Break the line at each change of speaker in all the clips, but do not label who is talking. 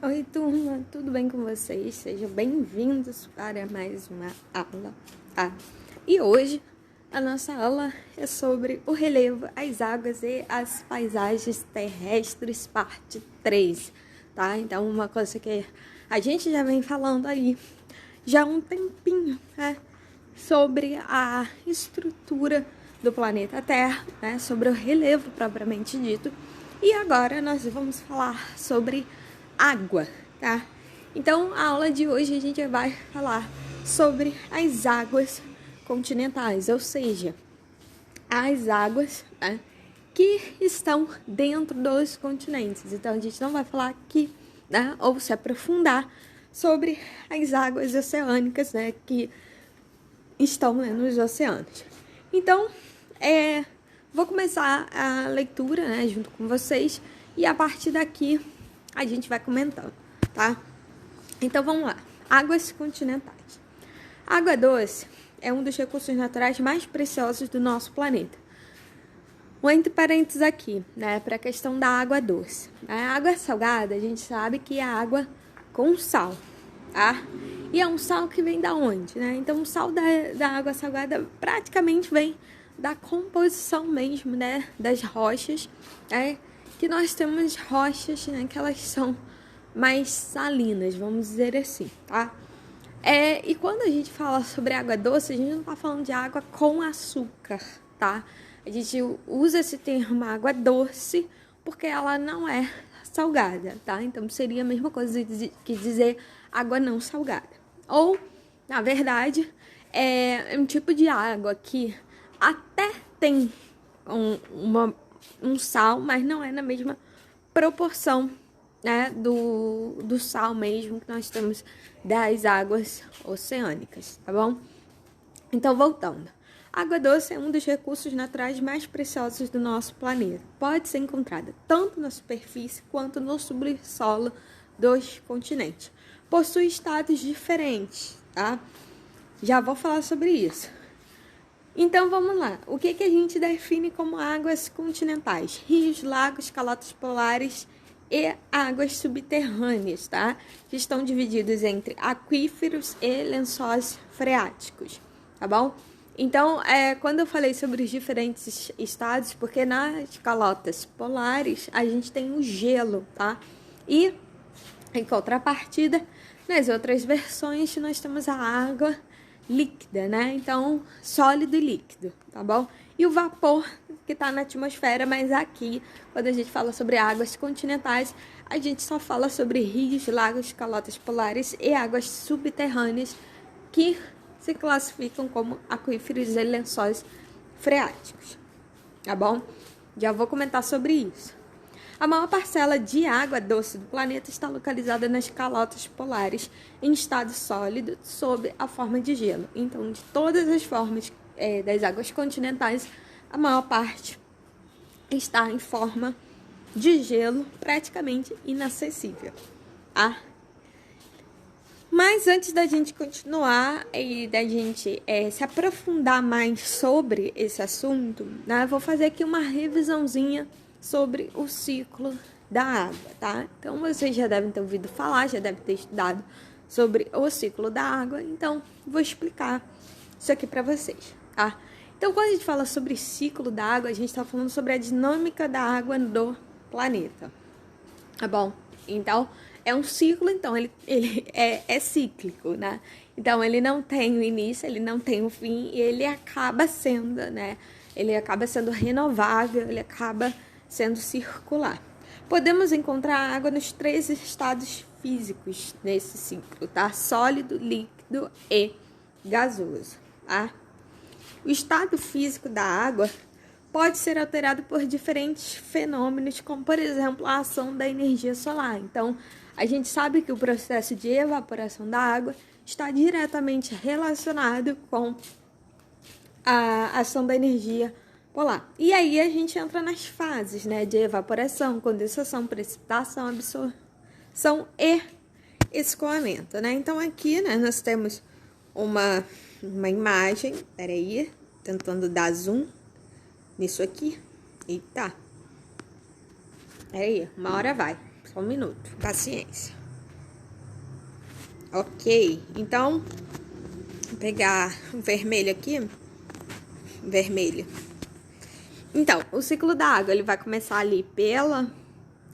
Oi, turma, tudo bem com vocês? Sejam bem-vindos para mais uma aula, tá? E hoje a nossa aula é sobre o relevo, as águas e as paisagens terrestres, parte 3, tá? Então, uma coisa que a gente já vem falando aí já há um tempinho, né? Sobre a estrutura do planeta Terra, né? Sobre o relevo propriamente dito. E agora nós vamos falar sobre água, tá? Então, a aula de hoje a gente vai falar sobre as águas continentais, ou seja, as águas, né, que estão dentro dos continentes. Então, a gente não vai falar aqui, né, ou se aprofundar sobre as águas oceânicas, né, que estão, né, nos oceanos. Então, vou começar a leitura, né, junto com vocês, e a partir daqui a gente vai comentando, tá? Então, vamos lá. Águas continentais. A água doce é um dos recursos naturais mais preciosos do nosso planeta. Um entre parênteses aqui, né, para a questão da água doce. A água salgada, a gente sabe que é água com sal, tá? E é um sal que vem da onde, né? Então, o sal da água salgada praticamente vem da composição mesmo, né, das rochas, né? Que nós temos rochas, né, que elas são mais salinas, vamos dizer assim, tá? E quando a gente fala sobre água doce, a gente não tá falando de água com açúcar, tá? A gente usa esse termo água doce porque ela não é salgada, tá? Então seria a mesma coisa que dizer água não salgada. Ou, na verdade, é um tipo de água que até tem um sal, mas não é na mesma proporção, né, do sal mesmo que nós temos das águas oceânicas, tá bom? Então, voltando. A água doce é um dos recursos naturais mais preciosos do nosso planeta. Pode ser encontrada tanto na superfície quanto no subsolo dos continentes. Possui estados diferentes, tá? Já vou falar sobre isso. Então, vamos lá. O que a gente define como águas continentais? Rios, lagos, calotas polares e águas subterrâneas, tá? Que estão divididos entre aquíferos e lençóis freáticos, tá bom? Então, quando eu falei sobre os diferentes estados, porque nas calotas polares a gente tem o gelo, tá? E, em contrapartida, nas outras versões nós temos a água líquida, né? Então, sólido e líquido, tá bom? E o vapor que tá na atmosfera, mas aqui, quando a gente fala sobre águas continentais, a gente só fala sobre rios, lagos, calotas polares e águas subterrâneas que se classificam como aquíferos e lençóis freáticos, tá bom? Já vou comentar sobre isso. A maior parcela de água doce do planeta está localizada nas calotas polares em estado sólido sob a forma de gelo. Então, de todas as formas das águas continentais, a maior parte está em forma de gelo, praticamente inacessível, tá? Mas antes da gente continuar e da gente se aprofundar mais sobre esse assunto, né, eu vou fazer aqui uma revisãozinha sobre o ciclo da água, tá? Então, vocês já devem ter ouvido falar, já devem ter estudado sobre o ciclo da água, então vou explicar isso aqui para vocês, tá? Então, quando a gente fala sobre ciclo da água, a gente está falando sobre a dinâmica da água do planeta, tá bom? Então, é um ciclo, então ele é cíclico, né? Então, ele não tem o início, ele não tem o fim, e ele acaba sendo, né? Ele acaba sendo renovável, ele acaba sendo circular. Podemos encontrar água nos 3 estados físicos nesse ciclo, tá? Sólido, líquido e gasoso, tá? O estado físico da água pode ser alterado por diferentes fenômenos, como, por exemplo, a ação da energia solar. Então, a gente sabe que o processo de evaporação da água está diretamente relacionado com a ação da energia polar. E aí a gente entra nas fases, né, de evaporação, condensação, precipitação, absorção e escoamento, né? Então aqui, né, nós temos uma imagem, peraí, tentando dar zoom nisso aqui. Eita, peraí, uma hora vai, só um minuto, paciência. Ok, então, vou pegar o vermelho aqui. Vermelho. Então, o ciclo da água, ele vai começar ali pela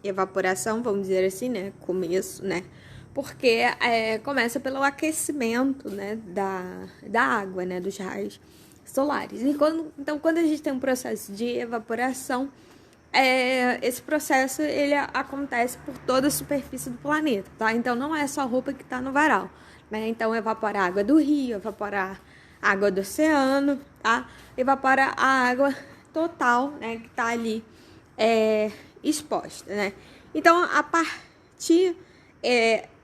evaporação, vamos dizer assim, né? Começo, né? Porque começa pelo aquecimento, né? Da água, né? Dos raios solares. Então, quando a gente tem um processo de evaporação, esse processo, ele acontece por toda a superfície do planeta, tá? Então, não é só a roupa que tá no varal, né? Então, evapora a água do rio, evapora a água do oceano, tá? Evapora a água total, né? Que tá ali exposta, né? Então, a partir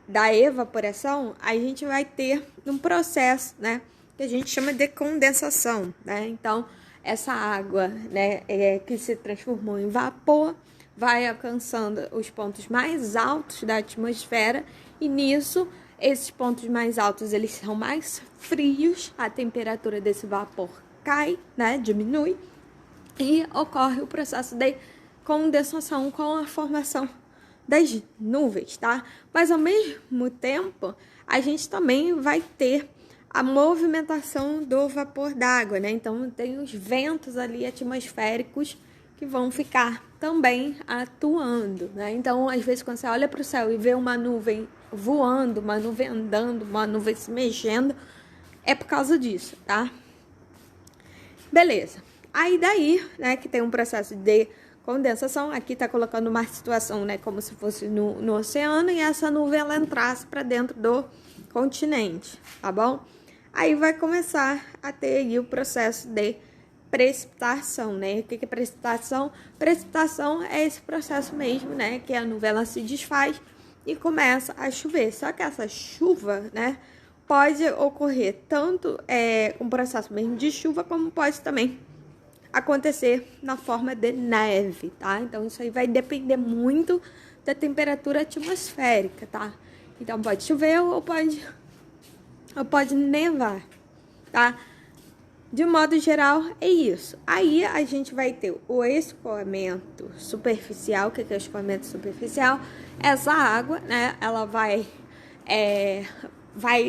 da evaporação, a gente vai ter um processo, né? Que a gente chama de condensação, né? Então, essa água, né, que se transformou em vapor, vai alcançando os pontos mais altos da atmosfera e nisso, esses pontos mais altos, eles são mais frios, a temperatura desse vapor cai, né, diminui e ocorre o processo de condensação com a formação das nuvens, tá? Mas ao mesmo tempo, a gente também vai ter a movimentação do vapor d'água, né? Então, tem os ventos ali atmosféricos que vão ficar também atuando, né? Então, às vezes, quando você olha para o céu e vê uma nuvem voando, uma nuvem andando, uma nuvem se mexendo, é por causa disso, tá? Beleza. Aí daí, né, que tem um processo de condensação, aqui tá colocando uma situação, né, como se fosse no oceano, e essa nuvem, ela entrasse para dentro do continente, tá bom? Aí vai começar a ter aí o processo de precipitação, né? O que é precipitação? Precipitação é esse processo mesmo, né? Que a nuvem, ela se desfaz e começa a chover. Só que essa chuva, né, pode ocorrer tanto um processo mesmo de chuva, como pode também acontecer na forma de neve, tá? Então, isso aí vai depender muito da temperatura atmosférica, tá? Então, pode chover ou pode nevar, tá? De modo geral, é isso. Aí, a gente vai ter o escoamento superficial. O que é o escoamento superficial? Essa água, né, ela vai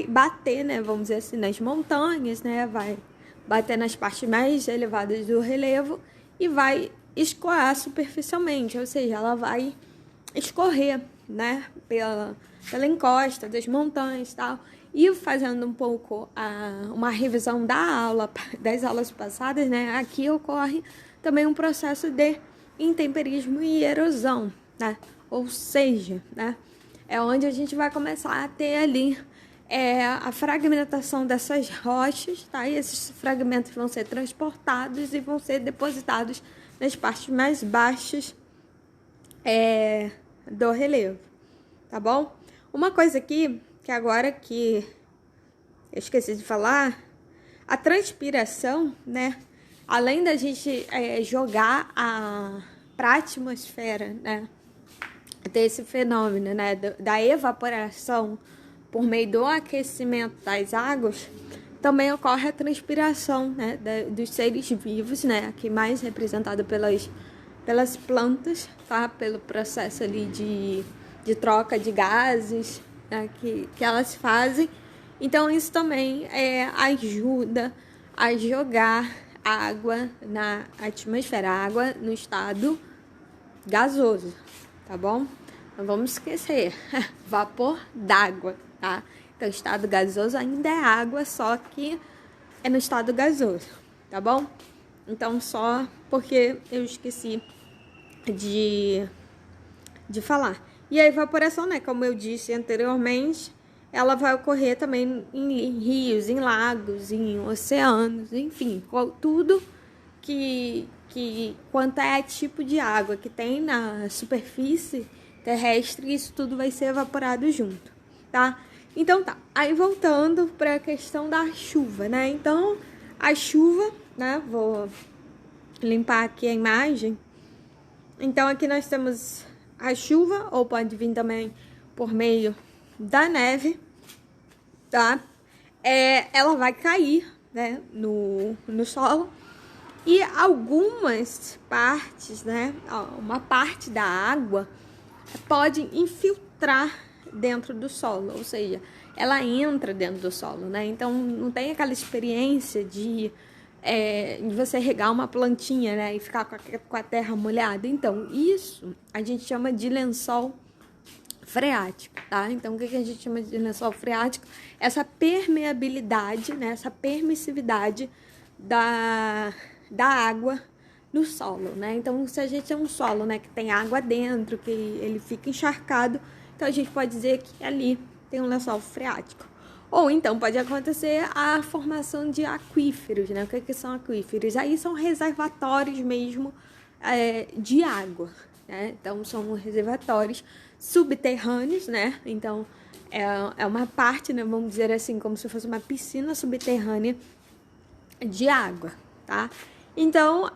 bater, né, vamos dizer assim, nas montanhas, né, vai bater nas partes mais elevadas do relevo e vai escoar superficialmente, ou seja, ela vai escorrer, né, pela encosta das montanhas e tal. E fazendo um pouco uma revisão das aulas passadas, né, aqui ocorre também um processo de intemperismo e erosão, né, ou seja, né, é onde a gente vai começar a ter ali a fragmentação dessas rochas, tá? E esses fragmentos vão ser transportados e vão ser depositados nas partes mais baixas do relevo, tá bom? Uma coisa aqui, que agora que eu esqueci de falar, a transpiração, né? Além da gente jogar para a atmosfera, né? Ter esse fenômeno, né? Da evaporação por meio do aquecimento das águas, também ocorre a transpiração, né, dos seres vivos, né, aqui mais representado pelas plantas, tá, pelo processo ali de troca de gases, né, que elas fazem. Então, isso também ajuda a jogar água na atmosfera, água no estado gasoso, tá bom? Não vamos esquecer, vapor d'água, tá? Então, estado gasoso ainda é água, só que é no estado gasoso, tá bom? Então, só porque eu esqueci de falar. E a evaporação, né, como eu disse anteriormente, ela vai ocorrer também em rios, em lagos, em oceanos, enfim, tudo quanto é tipo de água que tem na superfície terrestre, isso tudo vai ser evaporado junto, tá? Então tá, aí voltando para a questão da chuva, né? Então, a chuva, né? Vou limpar aqui a imagem. Então, aqui nós temos a chuva, ou pode vir também por meio da neve, tá? Ela vai cair, né? No solo. E algumas partes, né? Uma parte da água pode infiltrar dentro do solo, ou seja, ela entra dentro do solo, né? Então não tem aquela experiência de você regar uma plantinha, né, e ficar com a terra molhada. Então isso a gente chama de lençol freático, tá? Então o que a gente chama de lençol freático? Essa permeabilidade, né, essa permissividade da água no solo, né? Então, se a gente tem um solo, né, que tem água dentro, que ele fica encharcado, então a gente pode dizer que ali tem um lençol freático. Ou então pode acontecer a formação de aquíferos, né? O que são aquíferos? Aí são reservatórios mesmo de água, né? Então são reservatórios subterrâneos, né? Então é uma parte, né, vamos dizer assim, como se fosse uma piscina subterrânea de água, tá? Então,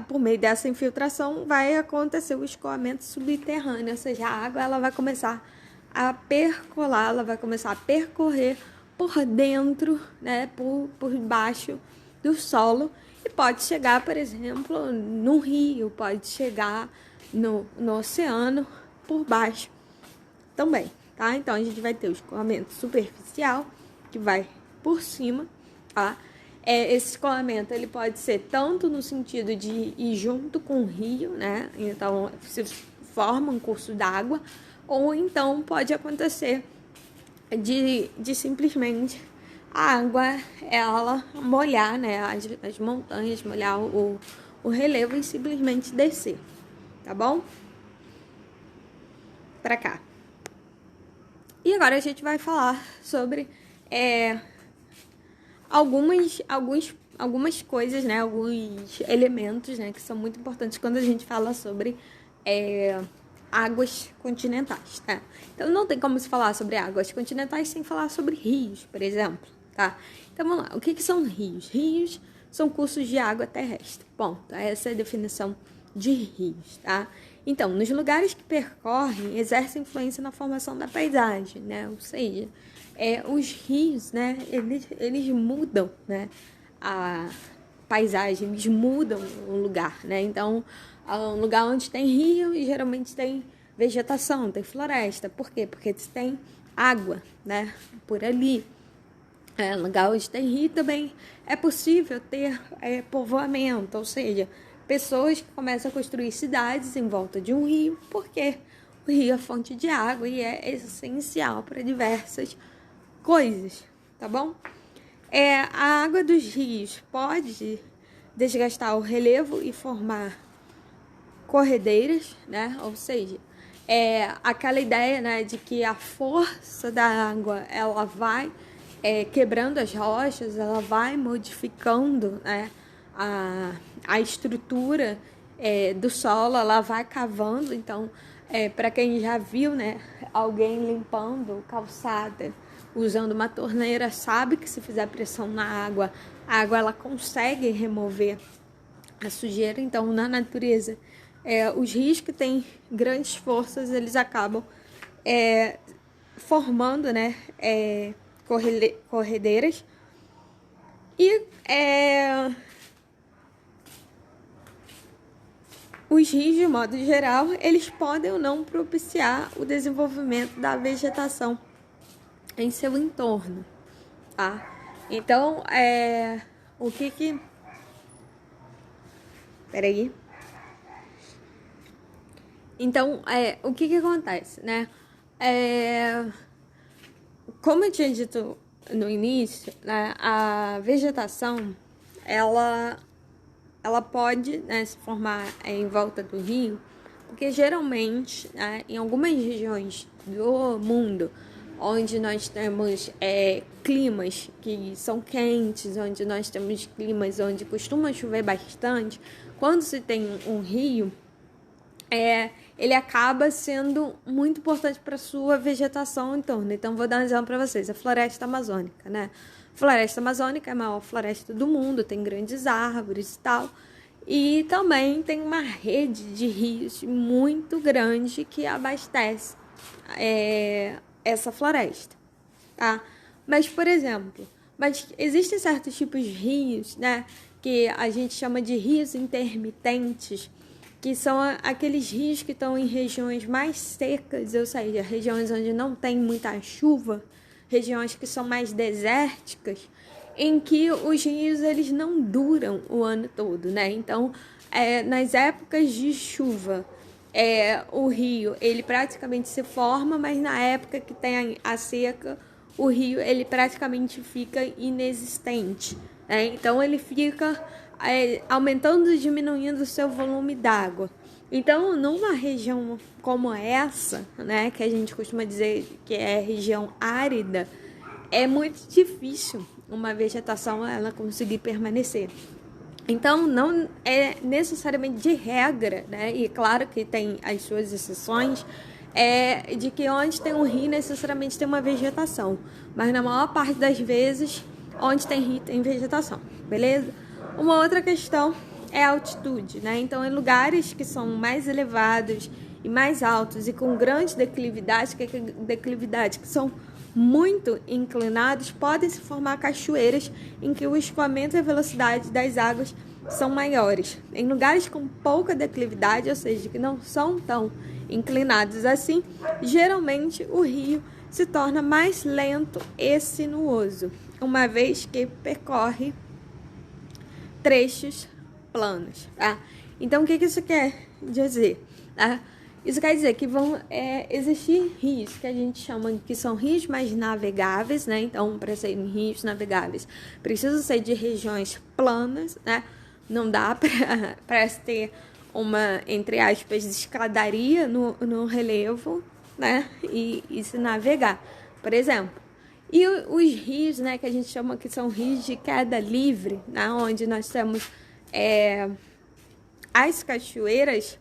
por meio dessa infiltração, vai acontecer o escoamento subterrâneo, ou seja, a água ela vai começar a percolar, ela vai começar a percorrer por dentro, né, por baixo do solo, e pode chegar, por exemplo, no rio, pode chegar no oceano por baixo também, tá? Então, a gente vai ter o escoamento superficial, que vai por cima, tá? Esse escoamento ele pode ser tanto no sentido de ir junto com o rio, né? Então, se forma um curso d'água, ou então pode acontecer de simplesmente a água ela molhar, né? As montanhas, molhar o relevo e simplesmente descer, tá bom? Pra cá. E agora a gente vai falar sobre algumas coisas, né, alguns elementos, né, que são muito importantes quando a gente fala sobre águas continentais, tá? Então não tem como se falar sobre águas continentais sem falar sobre rios, por exemplo, tá? Então vamos lá, o que são rios? Rios são cursos de água terrestre, ponto. Essa é a definição de rios, tá? Então, nos lugares que percorrem, exercem influência na formação da paisagem, né? Ou seja, os rios, né, eles mudam, né, a paisagem, eles mudam o lugar, né? Então, um lugar onde tem rio, geralmente tem vegetação, tem floresta. Por quê? Porque tem água, né, por ali. Lugar onde tem rio também é possível ter povoamento, ou seja, pessoas que começam a construir cidades em volta de um rio, porque o rio é fonte de água e é essencial para diversas coisas, tá bom? A água dos rios pode desgastar o relevo e formar corredeiras, né? Ou seja, aquela ideia, né, de que a força da água ela vai quebrando as rochas, ela vai modificando, né, a estrutura do solo, ela vai cavando. Então, para quem já viu, né, alguém limpando calçada usando uma torneira, sabe que se fizer pressão na água, a água ela consegue remover a sujeira. Então, na natureza, os rios que têm grandes forças, eles acabam formando, né, corredeiras. E os rios, de modo geral, eles podem ou não propiciar o desenvolvimento da vegetação em seu entorno, tá? Então, o que Peraí. Então, o que acontece, né? Como eu tinha dito no início, né, a vegetação, ela pode, né, se formar em volta do rio, porque geralmente, né, em algumas regiões do mundo, onde nós temos climas que são quentes, onde nós temos climas onde costuma chover bastante, quando se tem um rio, ele acaba sendo muito importante para a sua vegetação em torno. Então, vou dar um exemplo para vocês. A floresta amazônica, né? A floresta amazônica é a maior floresta do mundo, tem grandes árvores e tal. E também tem uma rede de rios muito grande que abastece essa floresta, tá? Mas, por exemplo, existem certos tipos de rios, né, que a gente chama de rios intermitentes, que são aqueles rios que estão em regiões mais secas, ou seja, regiões onde não tem muita chuva, regiões que são mais desérticas, em que os rios eles não duram o ano todo, né? Então, nas épocas de chuva, o rio ele praticamente se forma, mas na época que tem a seca, o rio ele praticamente fica inexistente, né? Então, ele fica aumentando e diminuindo o seu volume d'água. Então, numa região como essa, né, que a gente costuma dizer que é região árida, é muito difícil uma vegetação ela conseguir permanecer. Então, não é necessariamente de regra, né, e claro que tem as suas exceções, de que onde tem um rio necessariamente tem uma vegetação, mas na maior parte das vezes, onde tem rio tem vegetação, beleza? Uma outra questão é a altitude, né? Então, em lugares que são mais elevados e mais altos e com grandes declividades, que são muito inclinados, podem se formar cachoeiras em que o escoamento e a velocidade das águas são maiores. Em lugares com pouca declividade, ou seja, que não são tão inclinados assim, geralmente o rio se torna mais lento e sinuoso, uma vez que percorre trechos planos, tá? Então, o que isso quer dizer? Tá? Isso quer dizer que vão existir rios que a gente chama que são rios mais navegáveis, né? Então, para serem rios navegáveis, precisam ser de regiões planas, né? Não dá para ter uma, entre aspas, escadaria no relevo, né? E se navegar, por exemplo. E os rios, né, que a gente chama que são rios de queda livre, né, onde nós temos as cachoeiras,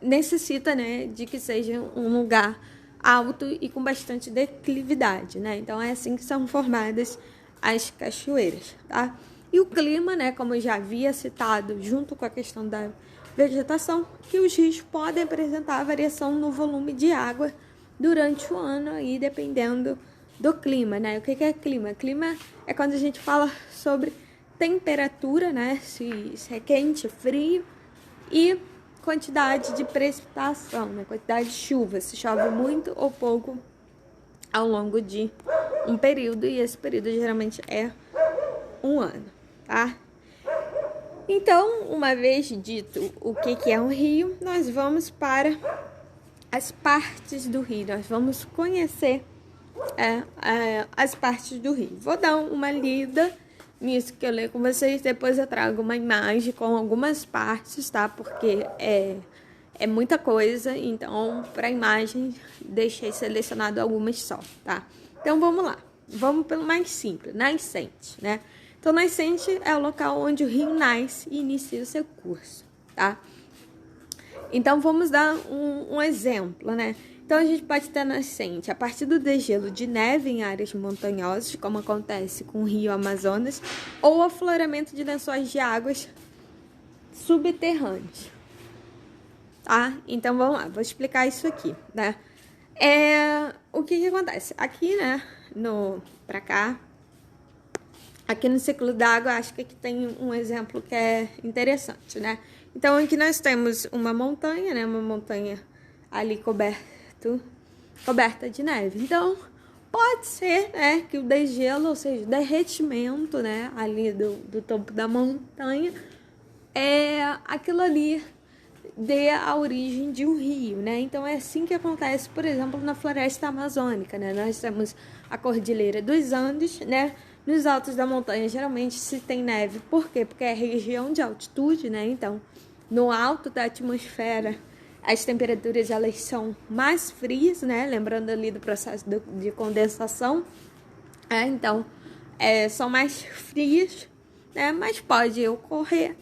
necessita, né, de que seja um lugar alto e com bastante declividade, né? Então é assim que são formadas as cachoeiras, tá? E o clima, né, como eu já havia citado, junto com a questão da vegetação, que os rios podem apresentar variação no volume de água durante o ano, aí dependendo do clima, né? O que é clima? Clima é quando a gente fala sobre temperatura, né? Se é quente, frio, e quantidade de precipitação, né? Quantidade de chuva, se chove muito ou pouco ao longo de um período, e esse período geralmente é um ano, tá? Então, uma vez dito o que é um rio, nós vamos para as partes do rio, nós vamos conhecer as partes do rio. Vou dar uma lida nisso que eu leio com vocês, depois eu trago uma imagem com algumas partes, tá? Porque é muita coisa, então para a imagem deixei selecionado algumas só, tá? Então vamos lá, vamos pelo mais simples, nascente, né? Então nascente é o local onde o rio nasce e inicia o seu curso, tá? Então vamos dar um exemplo, né? Então a gente pode ter nascente a partir do degelo de neve em áreas montanhosas, como acontece com o rio Amazonas, ou afloramento de lençóis de águas subterrâneos, tá? Então vamos lá, vou explicar isso aqui, né? O que acontece? Aqui, né, pra cá, aqui no ciclo d'água, acho que aqui tem um exemplo que é interessante, né? Então aqui nós temos uma montanha, né? Uma montanha ali coberta de neve. Então, pode ser, né, que o degelo, ou seja, o derretimento, né, ali do topo da montanha, aquilo ali dê a origem de um rio, né? Então, é assim que acontece, por exemplo, na floresta amazônica, né? Nós temos a Cordilheira dos Andes, né? Nos altos da montanha, geralmente, se tem neve. Por quê? Porque é região de altitude, né? Então, no alto da atmosfera, as temperaturas elas são mais frias, né? Lembrando ali do processo de condensação. Então, são mais frias, né? Mas pode ocorrer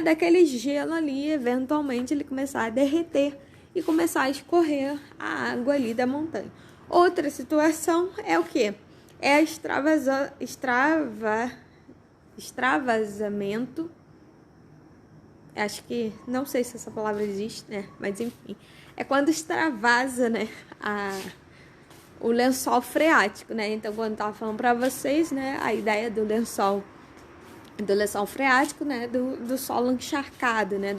daquele gelo ali, eventualmente ele começar a derreter e começar a escorrer a água ali da montanha. Outra situação é o quê? É extravasamento. Acho que, não sei se essa palavra existe, né? Mas enfim, é quando extravasa, né, o lençol freático, né? Então, quando eu tava falando para vocês, né, a ideia do lençol do lençol freático, né, do solo encharcado, né,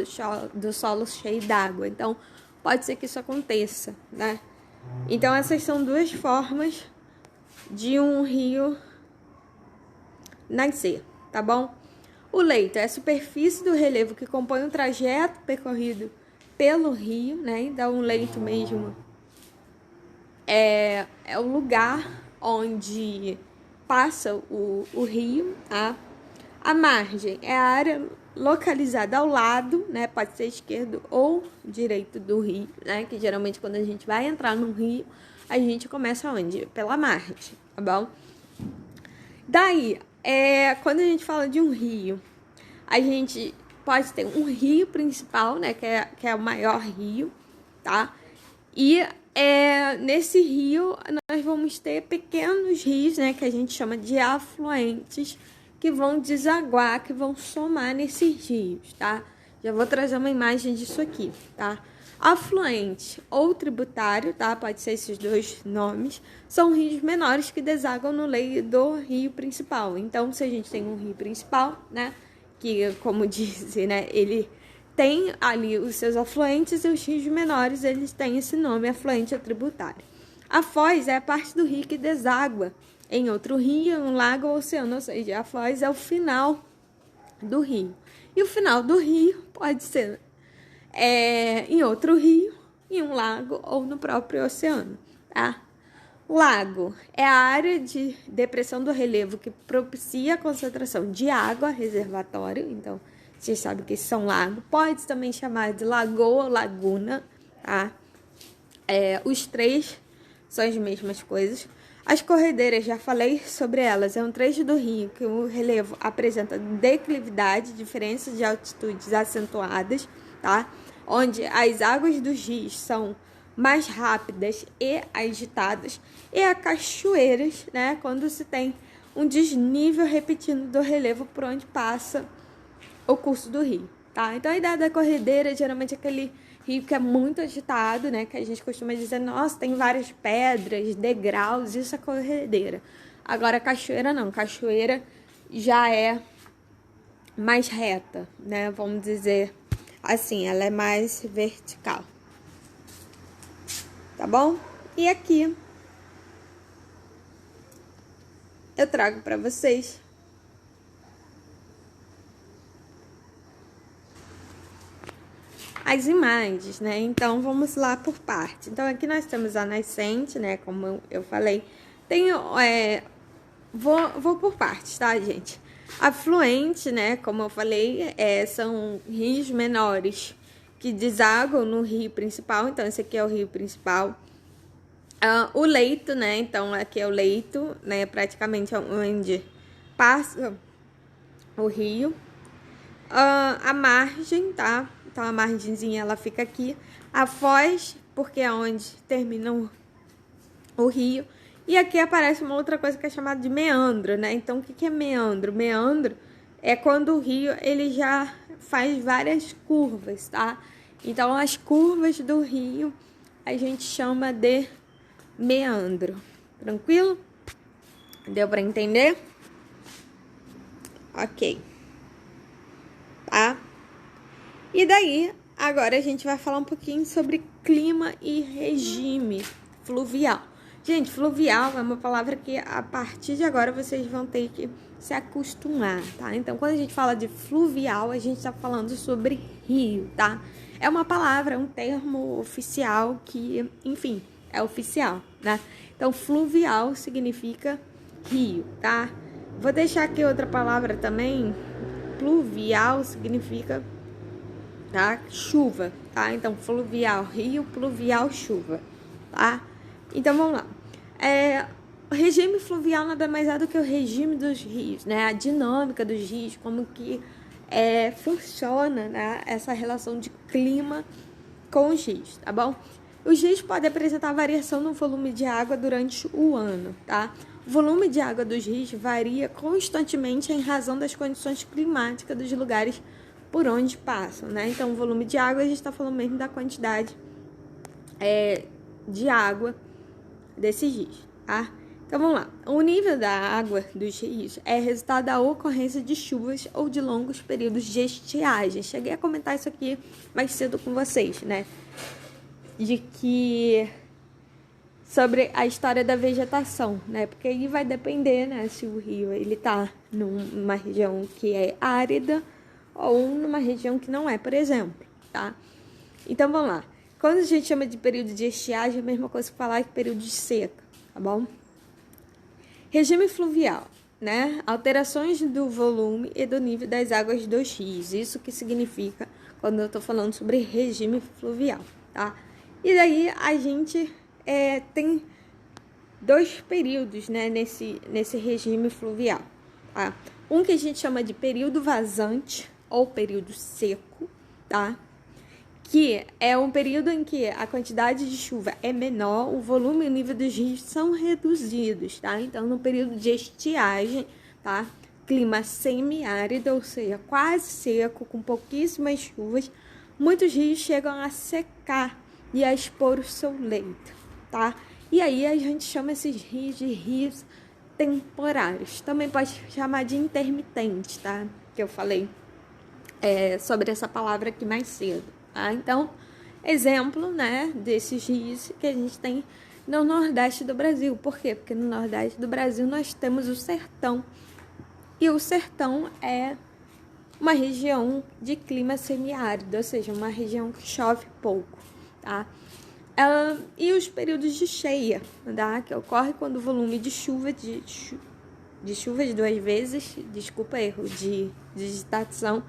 do solo cheio d'água. Então, pode ser que isso aconteça, né? Então, essas são duas formas de um rio nascer, tá bom? O leito é a superfície do relevo que compõe o trajeto percorrido pelo rio, né? Então, o leito mesmo é o lugar onde passa o rio, tá? A margem é a área localizada ao lado, né? Pode ser esquerdo ou direito do rio, né? Que geralmente quando a gente vai entrar no rio, a gente começa onde? Pela margem, tá bom? Daí, quando a gente fala de um rio, a gente pode ter um rio principal, né? Que é o maior rio, tá? E nesse rio nós vamos ter pequenos rios, né? Que a gente chama de afluentes, que vão desaguar, que vão somar nesses rios, tá? Já vou trazer uma imagem disso aqui, tá? Afluente ou tributário, tá? Pode ser esses dois nomes. São rios menores que desagam no leito do rio principal. Então, se a gente tem um rio principal, né? Que, como disse, né? Ele tem ali os seus afluentes e os rios menores, eles têm esse nome, afluente ou tributário. A foz é a parte do rio que deságua em outro rio, um lago ou oceano, ou seja, a foz é o final do rio. E o final do rio pode ser em outro rio, em um lago ou no próprio oceano, tá? Lago é a área de depressão do relevo que propicia a concentração de água, reservatório, então vocês sabem que são lagos. Pode também chamar de lagoa ou laguna, tá? Os três são as mesmas coisas. As corredeiras, já falei sobre elas, é um trecho do rio que o relevo apresenta declividade, diferenças de altitudes acentuadas, tá? Onde as águas dos rios são mais rápidas e agitadas, e a cachoeiras, né? Quando se tem um desnível repetindo do relevo por onde passa o curso do rio, tá? Então, a ideia da corredeira geralmente é aquele rio que é muito agitado, né? Que a gente costuma dizer, nossa, tem várias pedras, degraus, isso é corredeira. Agora, cachoeira não. Cachoeira já é mais reta, né? Vamos dizer assim, ela é mais vertical. Tá bom? E aqui eu trago para vocês as imagens, né? Então, vamos lá por parte. Então, aqui nós temos a nascente, né? Como eu falei. Vou por partes, tá, gente? Afluente, né? Como eu falei, são rios menores que desagam no rio principal. Então, esse aqui é o rio principal. O leito, né? Então, aqui é o leito, né? Praticamente onde passa o rio. A margem, tá? Então, a margenzinha, ela fica aqui. A foz, porque é onde termina o rio. E aqui aparece uma outra coisa que é chamada de meandro, né? Então, o que é meandro? Meandro é quando o rio, ele já faz várias curvas, tá? Então, as curvas do rio, a gente chama de meandro. Tranquilo? Deu para entender? Ok. Tá? E daí, agora a gente vai falar um pouquinho sobre clima e regime fluvial. Gente, fluvial é uma palavra que a partir de agora vocês vão ter que se acostumar, tá? Então, quando a gente fala de fluvial, a gente tá falando sobre rio, tá? É uma palavra, um termo oficial que, enfim, é oficial, né? Então, fluvial significa rio, tá? Vou deixar aqui outra palavra também. Pluvial significa, tá? Chuva, tá? Então, fluvial, rio, pluvial, chuva, tá? Então, vamos lá. O regime fluvial nada mais é do que o regime dos rios, né? A dinâmica dos rios, como que funciona, né? Essa relação de clima com os rios, tá bom? Os rios podem apresentar variação no volume de água durante o ano, tá? O volume de água dos rios varia constantemente em razão das condições climáticas dos lugares por onde passam, né? Então, o volume de água, a gente está falando mesmo da quantidade de água desses rios, tá? Então vamos lá. O nível da água dos rios é resultado da ocorrência de chuvas ou de longos períodos de estiagem. Cheguei a comentar isso aqui mais cedo com vocês, né? De que sobre a história da vegetação, né? Porque aí vai depender, né, se o rio ele tá numa região que é árida ou numa região que não é, por exemplo, tá? Então vamos lá. Quando a gente chama de período de estiagem, é a mesma coisa que falar que período de seca, tá bom? Regime fluvial, né? Alterações do volume e do nível das águas dos rios. Isso que significa quando eu tô falando sobre regime fluvial, tá? E daí a gente tem dois períodos, né, nesse regime fluvial, tá? Um que a gente chama de período vazante ou período seco, tá? Que é um período em que a quantidade de chuva é menor, o volume e o nível dos rios são reduzidos, tá? Então, no período de estiagem, tá? Clima semiárido, ou seja, quase seco, com pouquíssimas chuvas, muitos rios chegam a secar e a expor o seu leito, tá? E aí a gente chama esses rios de rios temporários. Também pode chamar de intermitentes, tá? Que eu falei sobre essa palavra aqui mais cedo. Tá? Então, exemplo, né, desses rios que a gente tem no Nordeste do Brasil. Por quê? Porque no Nordeste do Brasil nós temos o sertão. E o sertão é uma região de clima semiárido, ou seja, uma região que chove pouco, tá? E os períodos de cheia, tá? Que ocorre quando o volume de chuva de chuvas duas vezes, desculpa, erro de digitação,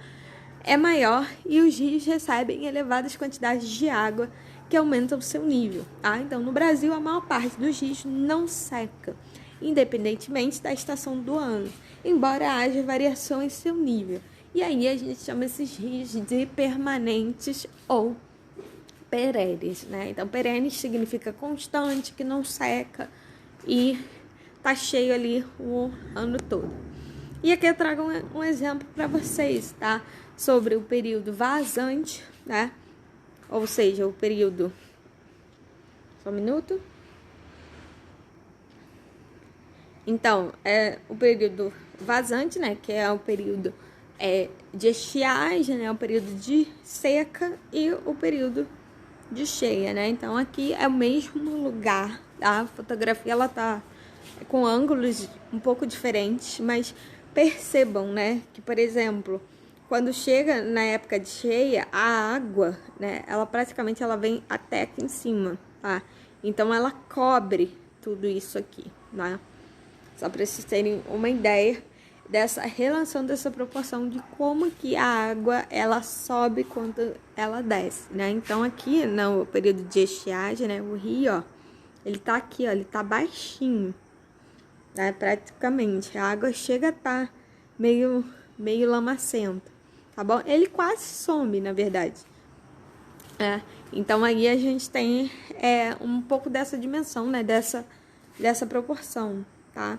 é maior e os rios recebem elevadas quantidades de água que aumentam o seu nível, tá? Então, no Brasil, a maior parte dos rios não seca, independentemente da estação do ano, embora haja variação em seu nível. E aí a gente chama esses rios de permanentes ou perenes, né? Então, perenes significa constante, que não seca e tá cheio ali o ano todo. E aqui eu trago um exemplo para vocês, tá? Sobre o período vazante, né? Ou seja, o período... Só um minuto. Então, o período vazante, né? Que é o período de estiagem, né? O período de seca e o período de cheia, né? Então, aqui é o mesmo lugar, tá? A fotografia, ela tá com ângulos um pouco diferentes, mas percebam, né? Que, por exemplo... Quando chega na época de cheia, a água, né, ela praticamente vem até aqui em cima, tá? Então, ela cobre tudo isso aqui, né? Só para vocês terem uma ideia dessa relação, dessa proporção de como que a água, ela sobe quando ela desce, né? Então, aqui no período de estiagem, né, o rio, ó, ele tá aqui, ó, ele tá baixinho, né? Praticamente, a água chega a tá meio lamacenta. Tá bom? Ele quase some, na verdade. Então, aí a gente tem um pouco dessa dimensão, né? Dessa proporção, tá?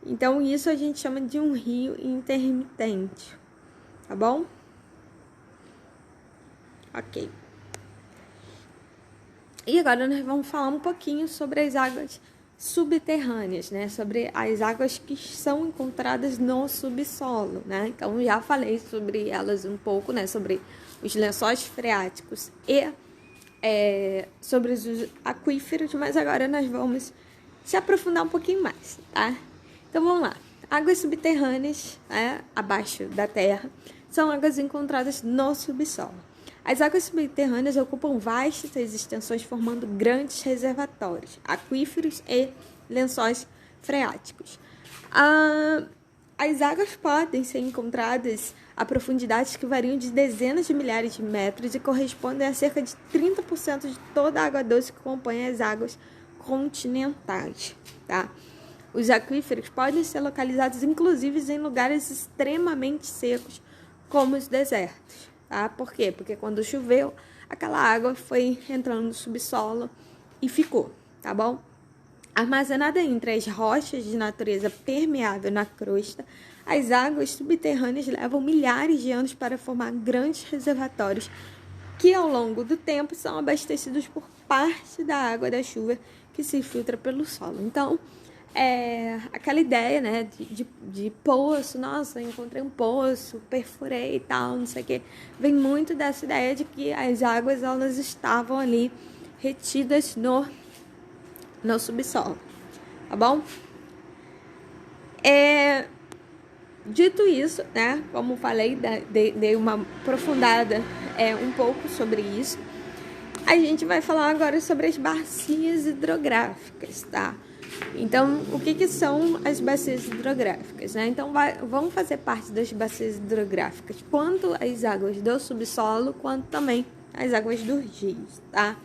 Então, isso a gente chama de um rio intermitente. Tá bom? Ok. E agora nós vamos falar um pouquinho sobre as águas subterrâneas, né? Sobre as águas que são encontradas no subsolo, né? Então, já falei sobre elas um pouco, né? Sobre os lençóis freáticos e sobre os aquíferos, mas agora nós vamos se aprofundar um pouquinho mais, tá? Então, vamos lá. Águas subterrâneas, abaixo da terra, são águas encontradas no subsolo. As águas subterrâneas ocupam vastas extensões formando grandes reservatórios, aquíferos e lençóis freáticos. As águas podem ser encontradas a profundidades que variam de dezenas de milhares de metros e correspondem a cerca de 30% de toda a água doce que compõe as águas continentais, tá? Os aquíferos podem ser localizados, inclusive, em lugares extremamente secos, como os desertos. Tá? Por quê? Porque quando choveu, aquela água foi entrando no subsolo e ficou, tá bom? Armazenada entre as rochas de natureza permeável na crosta, as águas subterrâneas levam milhares de anos para formar grandes reservatórios que, ao longo do tempo, são abastecidos por parte da água da chuva que se filtra pelo solo. Então, aquela ideia, né, de poço. Nossa, encontrei um poço, perfurei e tal, não sei o quê. Vem muito dessa ideia de que as águas, elas estavam ali retidas no subsolo, tá bom? Dito isso, né, como falei, dei uma aprofundada um pouco sobre isso. A gente vai falar agora sobre as bacias hidrográficas, tá? Então, o que são as bacias hidrográficas, né? Então, vão fazer parte das bacias hidrográficas tanto as águas do subsolo, quanto também as águas dos rios, tá?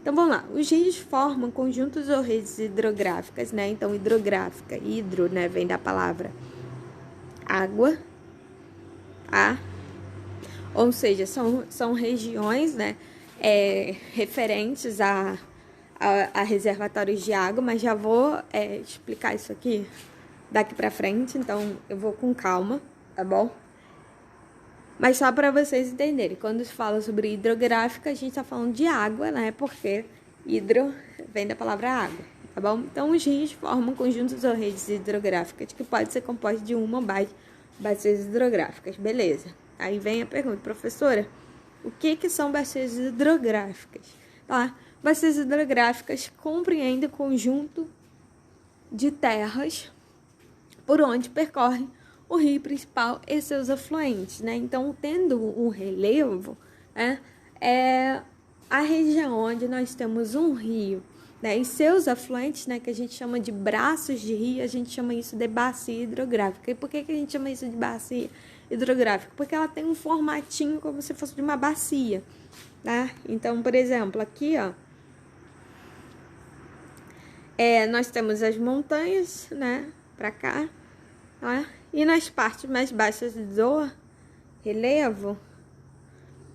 Então, vamos lá. Os rios formam conjuntos ou redes hidrográficas, né? Então, hidrográfica, hidro, né? Vem da palavra água, ou seja, são regiões, né? Referentes a reservatórios de água, mas já vou explicar isso aqui daqui pra frente, então eu vou com calma, tá bom? Mas só para vocês entenderem, quando se fala sobre hidrográfica, a gente tá falando de água, né? Porque hidro vem da palavra água, tá bom? Então, os rios formam conjuntos ou redes hidrográficas que pode ser compostos de uma ou mais bacias hidrográficas, beleza? Aí vem a pergunta, professora, o que são bacias hidrográficas? Tá? Bacias hidrográficas compreendem o conjunto de terras por onde percorre o rio principal e seus afluentes, né? Então, tendo um relevo, né, é a região onde nós temos um rio, né, e seus afluentes, né, que a gente chama de braços de rio, a gente chama isso de bacia hidrográfica. E por que a gente chama isso de bacia hidrográfica? Porque ela tem um formatinho como se fosse de uma bacia, né? Então, por exemplo, aqui, ó, nós temos as montanhas, né, pra cá, tá? E nas partes mais baixas do relevo,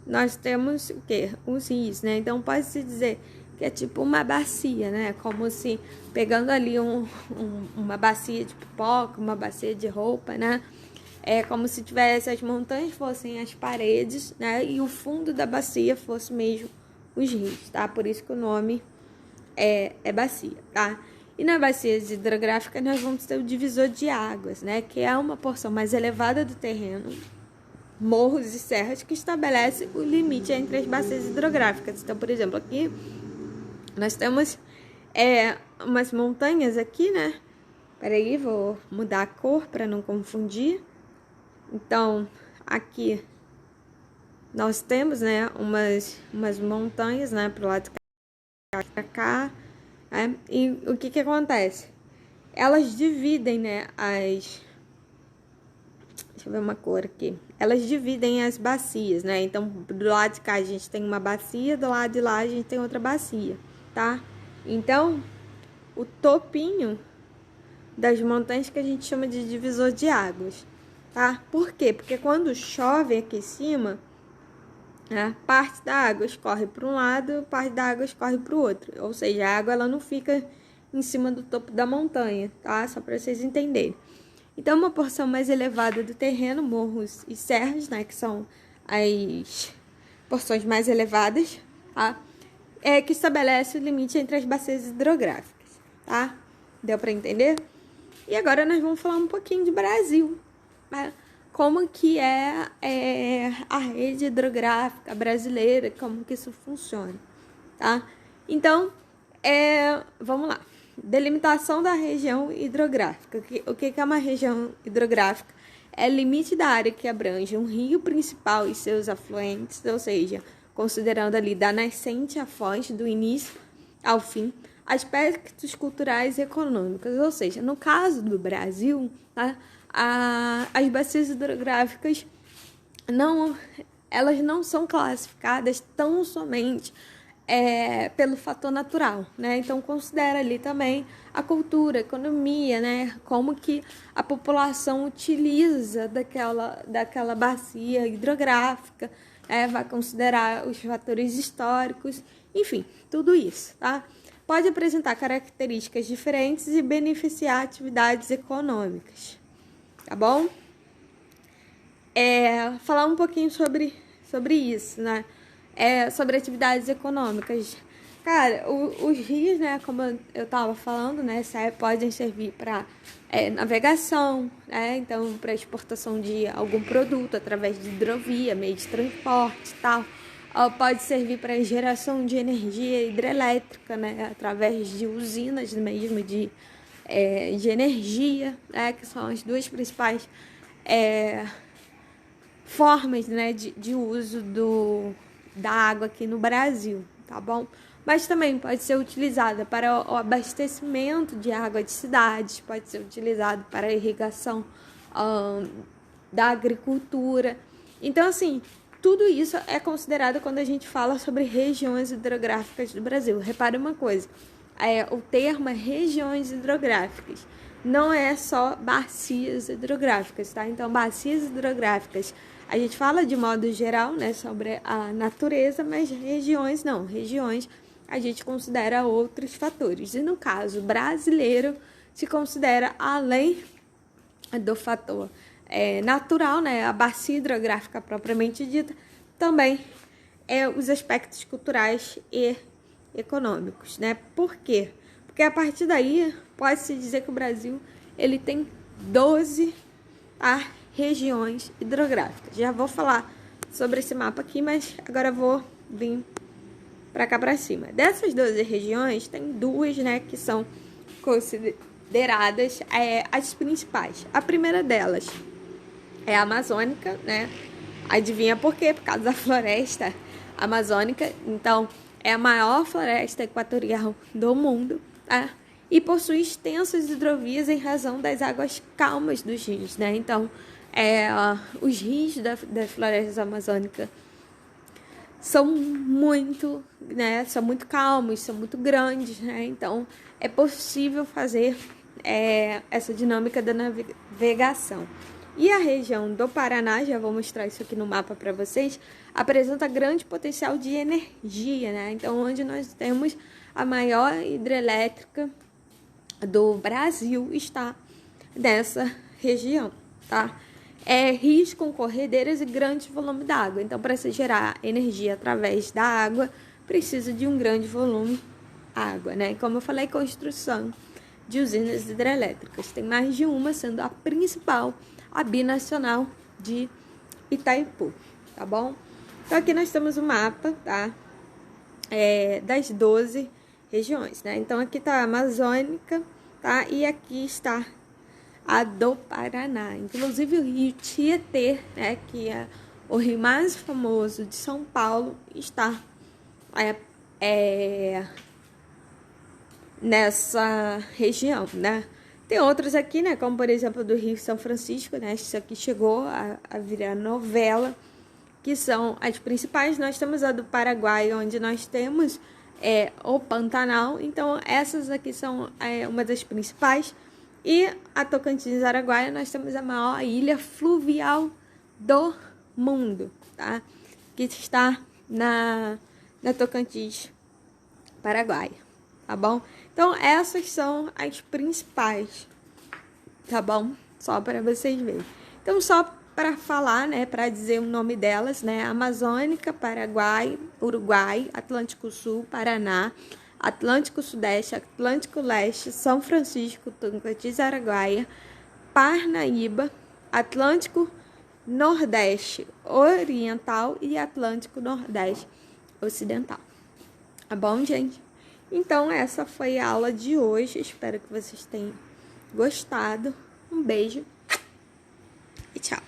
nós temos o quê? Os rios, né? Então, pode-se dizer que é tipo uma bacia, né? Como se pegando ali uma bacia de pipoca, uma bacia de roupa, né? É como se tivesse as montanhas fossem as paredes, né? E o fundo da bacia fosse mesmo os rios, tá? Por isso que o nome é bacia, tá? E na bacia hidrográfica nós vamos ter o divisor de águas, né? Que é uma porção mais elevada do terreno, morros e serras, que estabelece o limite entre as bacias hidrográficas. Então, por exemplo, aqui nós temos umas montanhas aqui, né? Peraí, vou mudar a cor para não confundir. Então, aqui nós temos, né, umas montanhas, né, pro lado de cá, né? E o que acontece? Elas dividem, né, deixa eu ver uma cor aqui. Elas dividem as bacias, né? Então, do lado de cá a gente tem uma bacia, do lado de lá a gente tem outra bacia, tá? Então, o topinho das montanhas que a gente chama de divisor de águas, tá? Por quê? Porque quando chove aqui em cima, né, parte da água escorre para um lado, parte da água escorre para o outro. Ou seja, a água ela não fica em cima do topo da montanha, tá? Só para vocês entenderem. Então, uma porção mais elevada do terreno, morros e serras, né, que são as porções mais elevadas, tá? Que estabelece o limite entre as bacias hidrográficas, tá? Deu para entender? E agora nós vamos falar um pouquinho de Brasil, né? Como que é a rede hidrográfica brasileira, como que isso funciona, tá? Então, vamos lá. Delimitação da região hidrográfica. O que é uma região hidrográfica? É limite da área que abrange um rio principal e seus afluentes, ou seja, considerando ali da nascente à foz, do início ao fim, aspectos culturais e econômicos. Ou seja, no caso do Brasil, tá? As bacias hidrográficas elas não são classificadas tão somente pelo fator natural, né? Então considera ali também a cultura, a economia, né? Como que a população utiliza daquela bacia hidrográfica, vai considerar os fatores históricos, enfim, tudo isso, tá? Pode apresentar características diferentes e beneficiar atividades econômicas, tá bom? Falar um pouquinho sobre isso, né? Sobre atividades econômicas. Cara, os rios, né, como eu tava falando, né, podem servir para navegação, né, então para exportação de algum produto através de hidrovia, meio de transporte e tal. Pode servir para geração de energia hidrelétrica, né, através de usinas mesmo de energia, né, que são as duas principais formas, né, de uso da água aqui no Brasil, tá bom? Mas também pode ser utilizada para o abastecimento de água de cidades, pode ser utilizado para a irrigação da agricultura. Então, assim, tudo isso é considerado quando a gente fala sobre regiões hidrográficas do Brasil. Repare uma coisa, o termo é regiões hidrográficas, não é só bacias hidrográficas, tá? Então, bacias hidrográficas, a gente fala de modo geral, né, sobre a natureza, mas regiões não, regiões a gente considera outros fatores. E no caso brasileiro, se considera além do fator natural, né, a bacia hidrográfica propriamente dita, também os aspectos culturais e econômicos, né? Por quê? Porque a partir daí pode-se dizer que o Brasil ele tem 12 regiões hidrográficas. Já vou falar sobre esse mapa aqui, mas agora vou vir para cá para cima. Dessas 12 regiões, tem duas, né, que são consideradas as principais. A primeira delas é a amazônica, né? Adivinha por quê? Por causa da floresta amazônica. Então, é a maior floresta equatorial do mundo, tá? E possui extensas hidrovias em razão das águas calmas dos rios, né? Então, os rios da floresta amazônica são muito, né? São muito calmos, são muito grandes, né? Então, é possível fazer essa dinâmica da navegação. E a região do Paraná, já vou mostrar isso aqui no mapa para vocês, apresenta grande potencial de energia, né? Então, onde nós temos a maior hidrelétrica do Brasil está nessa região, tá? Rios com corredeiras e grande volume d'água. Então, para se gerar energia através da água, precisa de um grande volume de água, né? Como eu falei, construção de usinas hidrelétricas. Tem mais de uma, sendo a principal a binacional de Itaipu, tá bom? Então, aqui nós temos o mapa, tá? Das 12 regiões, né? Então, aqui tá a amazônica, tá? E aqui está a do Paraná. Inclusive, o rio Tietê, né? Que é o rio mais famoso de São Paulo, está nessa região, né? Tem outros aqui, né? Como, por exemplo, do Rio São Francisco, né? Isso aqui chegou a virar novela, que são as principais. Nós temos a do Paraguai, onde nós temos o Pantanal. Então, essas aqui são uma das principais. E a Tocantins Araguaia, nós temos a maior ilha fluvial do mundo, tá? Que está na Tocantins Paraguaia, tá bom? Então, essas são as principais, tá bom? Só para vocês verem. Então, só para falar, né, para dizer o nome delas, né, Amazônica, Paraguai, Uruguai, Atlântico Sul, Paraná, Atlântico Sudeste, Atlântico Leste, São Francisco, Tocantins, Araguaia, Parnaíba, Atlântico Nordeste Oriental e Atlântico Nordeste Ocidental. Tá bom, gente? Então, essa foi a aula de hoje. Espero que vocês tenham gostado. Um beijo e tchau.